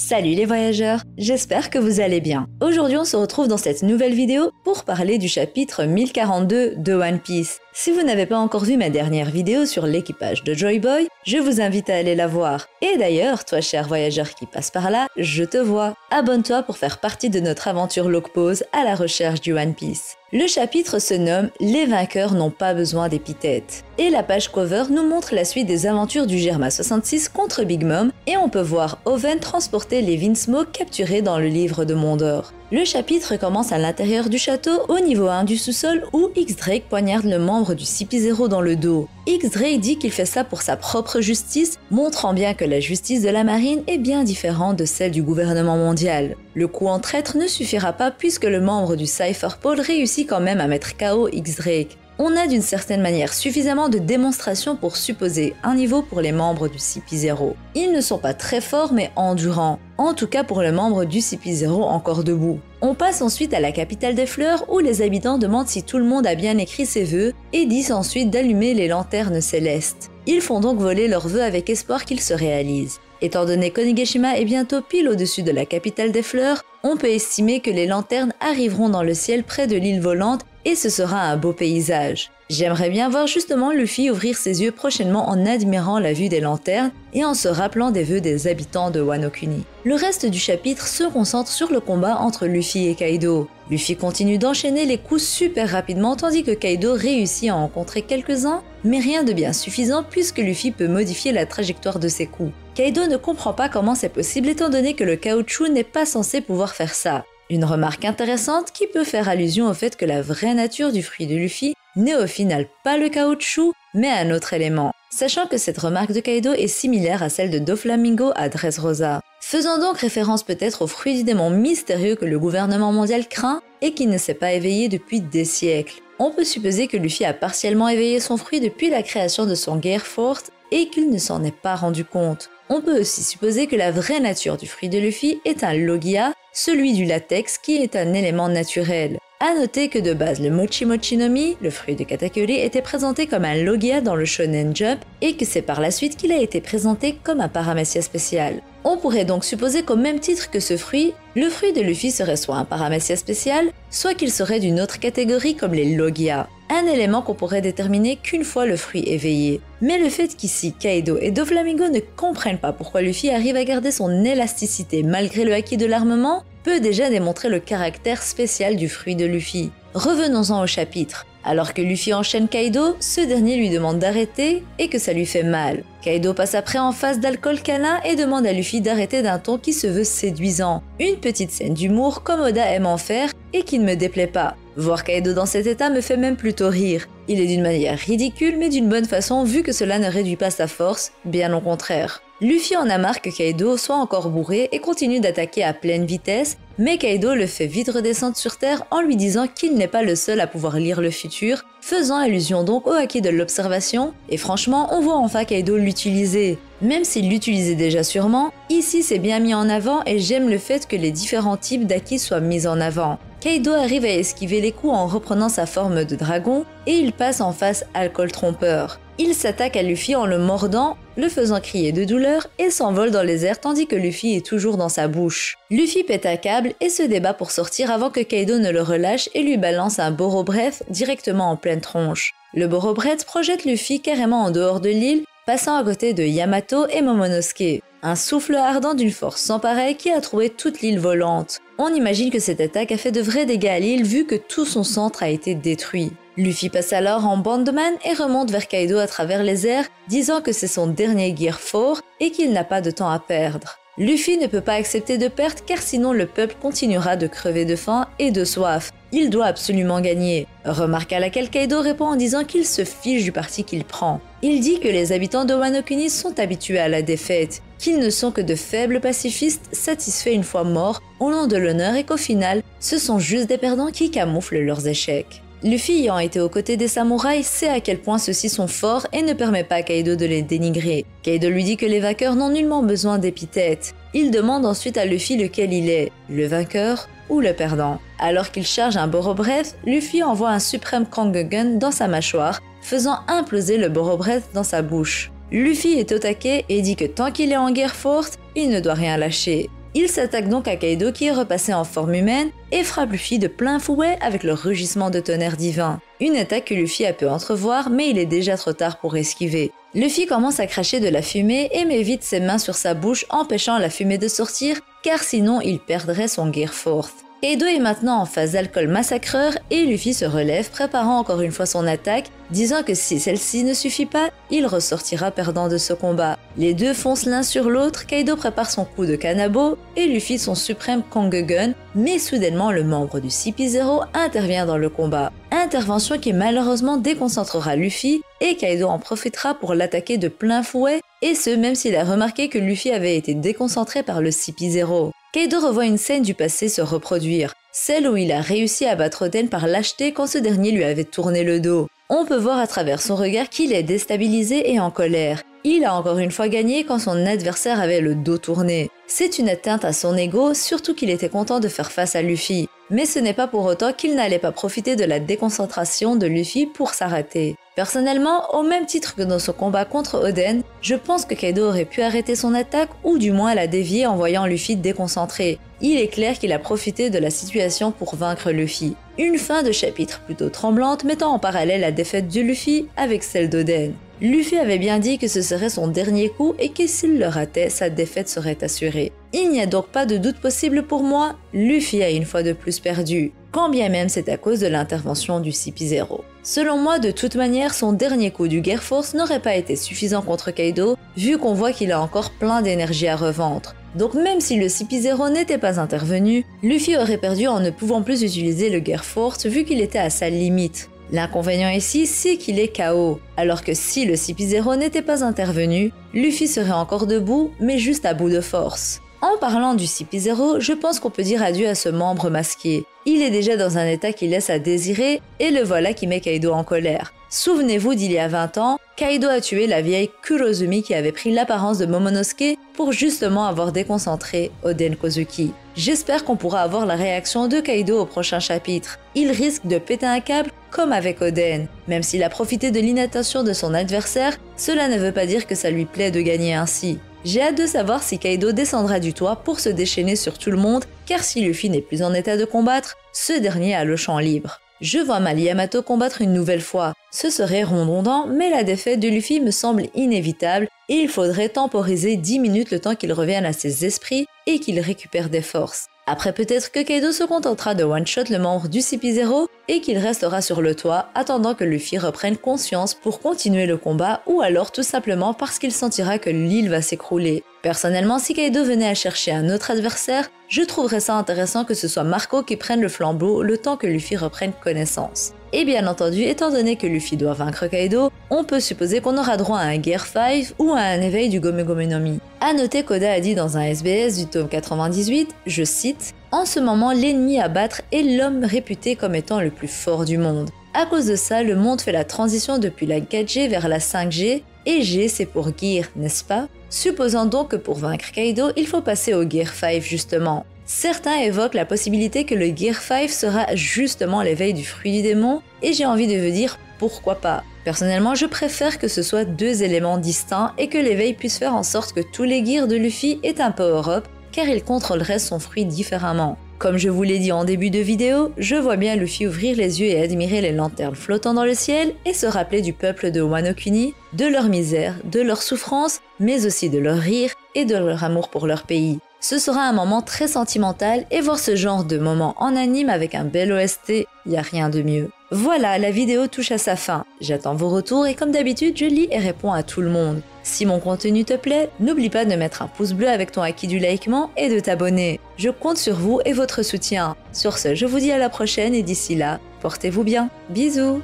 Salut les voyageurs, j'espère que vous allez bien. Aujourd'hui on se retrouve dans cette nouvelle vidéo pour parler du chapitre 1042 de One Piece. Si vous n'avez pas encore vu ma dernière vidéo sur l'équipage de Joy Boy, je vous invite à aller la voir. Et d'ailleurs, toi cher voyageur qui passe par là, je te vois. Abonne-toi pour faire partie de notre aventure Log Pause à la recherche du One Piece. Le chapitre se nomme « Les vainqueurs n'ont pas besoin d'épithètes » et la page cover nous montre la suite des aventures du Germa 66 contre Big Mom et on peut voir Oven transporter les Vinsmoke capturés dans le livre de Mondor. Le chapitre commence à l'intérieur du château au niveau 1 du sous-sol où X-Drake poignarde le membre du CP0 dans le dos. X-Drake dit qu'il fait ça pour sa propre justice, montrant bien que la justice de la marine est bien différente de celle du gouvernement mondial. Le coup en traître ne suffira pas puisque le membre du Cypher Pole réussit quand même à mettre KO X-Drake. On a d'une certaine manière suffisamment de démonstrations pour supposer un niveau pour les membres du CP0. Ils ne sont pas très forts mais endurants, en tout cas pour le membre du CP0 encore debout. On passe ensuite à la capitale des fleurs où les habitants demandent si tout le monde a bien écrit ses vœux et disent ensuite d'allumer les lanternes célestes. Ils font donc voler leurs vœux avec espoir qu'ils se réalisent. Étant donné qu'Onigashima est bientôt pile au-dessus de la capitale des fleurs, on peut estimer que les lanternes arriveront dans le ciel près de l'île volante et ce sera un beau paysage. J'aimerais bien voir justement Luffy ouvrir ses yeux prochainement en admirant la vue des lanternes et en se rappelant des vœux des habitants de Wano Kuni. Le reste du chapitre se concentre sur le combat entre Luffy et Kaido. Luffy continue d'enchaîner les coups super rapidement tandis que Kaido réussit à en contrer quelques-uns, mais rien de bien suffisant puisque Luffy peut modifier la trajectoire de ses coups. Kaido ne comprend pas comment c'est possible étant donné que le caoutchouc n'est pas censé pouvoir faire ça. Une remarque intéressante qui peut faire allusion au fait que la vraie nature du fruit de Luffy n'est au final pas le caoutchouc, mais un autre élément. Sachant que cette remarque de Kaido est similaire à celle de Doflamingo à Dressrosa. Faisant donc référence peut-être au fruit du démon mystérieux que le gouvernement mondial craint et qui ne s'est pas éveillé depuis des siècles. On peut supposer que Luffy a partiellement éveillé son fruit depuis la création de son Gear Fort et qu'il ne s'en est pas rendu compte. On peut aussi supposer que la vraie nature du fruit de Luffy est un Logia, celui du latex qui est un élément naturel. A noter que de base le Mochi Mochi no Mi, le fruit de Katakuri, était présenté comme un Logia dans le Shonen Jump et que c'est par la suite qu'il a été présenté comme un Paramecia spécial. On pourrait donc supposer qu'au même titre que ce fruit, le fruit de Luffy serait soit un Paramecia spécial, soit qu'il serait d'une autre catégorie comme les Logia. Un élément qu'on pourrait déterminer qu'une fois le fruit éveillé. Mais le fait qu'ici Kaido et Doflamingo ne comprennent pas pourquoi Luffy arrive à garder son élasticité malgré le haki de l'armement peut déjà démontrer le caractère spécial du fruit de Luffy. Revenons-en au chapitre. Alors que Luffy enchaîne Kaido, ce dernier lui demande d'arrêter et que ça lui fait mal. Kaido passe après en face d'Alcool Kana et demande à Luffy d'arrêter d'un ton qui se veut séduisant. Une petite scène d'humour comme Oda aime en faire et qui ne me déplaît pas. Voir Kaido dans cet état me fait même plutôt rire. Il est d'une manière ridicule mais d'une bonne façon vu que cela ne réduit pas sa force, bien au contraire. Luffy en a marre que Kaido soit encore bourré et continue d'attaquer à pleine vitesse, mais Kaido le fait vite redescendre sur terre en lui disant qu'il n'est pas le seul à pouvoir lire le futur, faisant allusion donc au haki de l'observation, et franchement on voit enfin Kaido l'utiliser. Même s'il l'utilisait déjà sûrement, ici c'est bien mis en avant et j'aime le fait que les différents types d'haki soient mis en avant. Kaido arrive à esquiver les coups en reprenant sa forme de dragon et il passe en face Alcool Trompeur. Il s'attaque à Luffy en le mordant, le faisant crier de douleur et s'envole dans les airs tandis que Luffy est toujours dans sa bouche. Luffy pète un câble et se débat pour sortir avant que Kaido ne le relâche et lui balance un Boro Breath directement en pleine tronche. Le Boro Breath projette Luffy carrément en dehors de l'île, passant à côté de Yamato et Momonosuke. Un souffle ardent d'une force sans pareil qui a troué toute l'île volante. On imagine que cette attaque a fait de vrais dégâts à l'île vu que tout son centre a été détruit. Luffy passe alors en Bandman et remonte vers Kaido à travers les airs, disant que c'est son dernier Gear fort et qu'il n'a pas de temps à perdre. Luffy ne peut pas accepter de perdre car sinon le peuple continuera de crever de faim et de soif. Il doit absolument gagner. Remarque à laquelle Kaido répond en disant qu'il se fiche du parti qu'il prend. Il dit que les habitants de Wano Kuni sont habitués à la défaite, qu'ils ne sont que de faibles pacifistes satisfaits une fois morts au nom de l'honneur et qu'au final, ce sont juste des perdants qui camouflent leurs échecs. Luffy ayant été aux côtés des samouraïs sait à quel point ceux-ci sont forts et ne permet pas à Kaido de les dénigrer. Kaido lui dit que les vainqueurs n'ont nullement besoin d'épithètes. Il demande ensuite à Luffy lequel il est, le vainqueur ou le perdant. Alors qu'il charge un Boro Breath, Luffy envoie un suprême Kangegun dans sa mâchoire, faisant imploser le Boro Breath dans sa bouche. Luffy est au taquet et dit que tant qu'il est en guerre forte, il ne doit rien lâcher. Il s'attaque donc à Kaido qui est repassé en forme humaine et frappe Luffy de plein fouet avec le rugissement de tonnerre divin. Une attaque que Luffy a pu entrevoir mais il est déjà trop tard pour esquiver. Luffy commence à cracher de la fumée et met vite ses mains sur sa bouche empêchant la fumée de sortir car sinon il perdrait son Gear Force. Kaido est maintenant en phase d'alcool massacreur et Luffy se relève préparant encore une fois son attaque, disant que si celle-ci ne suffit pas, il ressortira perdant de ce combat. Les deux foncent l'un sur l'autre, Kaido prépare son coup de Kanabo et Luffy son suprême Kongogun, mais soudainement le membre du CP0 intervient dans le combat. Intervention qui malheureusement déconcentrera Luffy et Kaido en profitera pour l'attaquer de plein fouet, et ce même s'il a remarqué que Luffy avait été déconcentré par le CP0. Kaido revoit une scène du passé se reproduire, celle où il a réussi à battre Oden par lâcheté quand ce dernier lui avait tourné le dos. On peut voir à travers son regard qu'il est déstabilisé et en colère. Il a encore une fois gagné quand son adversaire avait le dos tourné. C'est une atteinte à son ego, surtout qu'il était content de faire face à Luffy. Mais ce n'est pas pour autant qu'il n'allait pas profiter de la déconcentration de Luffy pour s'arrêter. Personnellement, au même titre que dans son combat contre Oden, je pense que Kaido aurait pu arrêter son attaque ou du moins la dévier en voyant Luffy déconcentré. Il est clair qu'il a profité de la situation pour vaincre Luffy. Une fin de chapitre plutôt tremblante mettant en parallèle la défaite de Luffy avec celle d'Oden. Luffy avait bien dit que ce serait son dernier coup et que s'il le ratait, sa défaite serait assurée. Il n'y a donc pas de doute possible pour moi, Luffy a une fois de plus perdu, quand bien même c'est à cause de l'intervention du CP0. Selon moi, de toute manière, son dernier coup du Gear Force n'aurait pas été suffisant contre Kaido, vu qu'on voit qu'il a encore plein d'énergie à revendre. Donc même si le CP0 n'était pas intervenu, Luffy aurait perdu en ne pouvant plus utiliser le Gear Force vu qu'il était à sa limite. L'inconvénient ici, c'est qu'il est KO, alors que si le CP0 n'était pas intervenu, Luffy serait encore debout, mais juste à bout de force. En parlant du CP0, je pense qu'on peut dire adieu à ce membre masqué. Il est déjà dans un état qui laisse à désirer, et le voilà qui met Kaido en colère. Souvenez-vous d'il y a 20 ans, Kaido a tué la vieille Kurozumi qui avait pris l'apparence de Momonosuke pour justement avoir déconcentré Oden Kozuki. J'espère qu'on pourra avoir la réaction de Kaido au prochain chapitre. Il risque de péter un câble comme avec Oden. Même s'il a profité de l'inattention de son adversaire, cela ne veut pas dire que ça lui plaît de gagner ainsi. J'ai hâte de savoir si Kaido descendra du toit pour se déchaîner sur tout le monde, car si Luffy n'est plus en état de combattre, ce dernier a le champ libre. Je vois mal Yamato combattre une nouvelle fois. Ce serait redondant, mais la défaite de Luffy me semble inévitable et il faudrait temporiser 10 minutes le temps qu'il revienne à ses esprits et qu'il récupère des forces. Après peut-être que Kaido se contentera de one-shot le membre du CP0 et qu'il restera sur le toit attendant que Luffy reprenne conscience pour continuer le combat ou alors tout simplement parce qu'il sentira que l'île va s'écrouler. Personnellement, si Kaido venait à chercher un autre adversaire, je trouverais ça intéressant que ce soit Marco qui prenne le flambeau le temps que Luffy reprenne connaissance. Et bien entendu, étant donné que Luffy doit vaincre Kaido, on peut supposer qu'on aura droit à un Gear 5 ou à un éveil du Gome Gome no Mi. A noter qu'Oda a dit dans un SBS du tome 98, je cite, « En ce moment, l'ennemi à battre est l'homme réputé comme étant le plus fort du monde. À cause de ça, le monde fait la transition depuis la 4G vers la 5G, et G c'est pour Gear, n'est-ce pas? Supposant donc que pour vaincre Kaido, il faut passer au Gear 5 justement. Certains évoquent la possibilité que le Gear 5 sera justement l'éveil du fruit du démon, et j'ai envie de vous dire pourquoi pas. Personnellement, je préfère que ce soit deux éléments distincts et que l'éveil puisse faire en sorte que tous les gears de Luffy aient un power-up, car il contrôlerait son fruit différemment. Comme je vous l'ai dit en début de vidéo, je vois bien Luffy ouvrir les yeux et admirer les lanternes flottant dans le ciel et se rappeler du peuple de Wano Kuni, de leur misère, de leur souffrance, mais aussi de leur rire et de leur amour pour leur pays. Ce sera un moment très sentimental et voir ce genre de moment en anime avec un bel OST, y a rien de mieux. Voilà, la vidéo touche à sa fin. J'attends vos retours et comme d'habitude, je lis et réponds à tout le monde. Si mon contenu te plaît, n'oublie pas de mettre un pouce bleu avec ton acquis du likement et de t'abonner. Je compte sur vous et votre soutien. Sur ce, je vous dis à la prochaine et d'ici là, portez-vous bien. Bisous!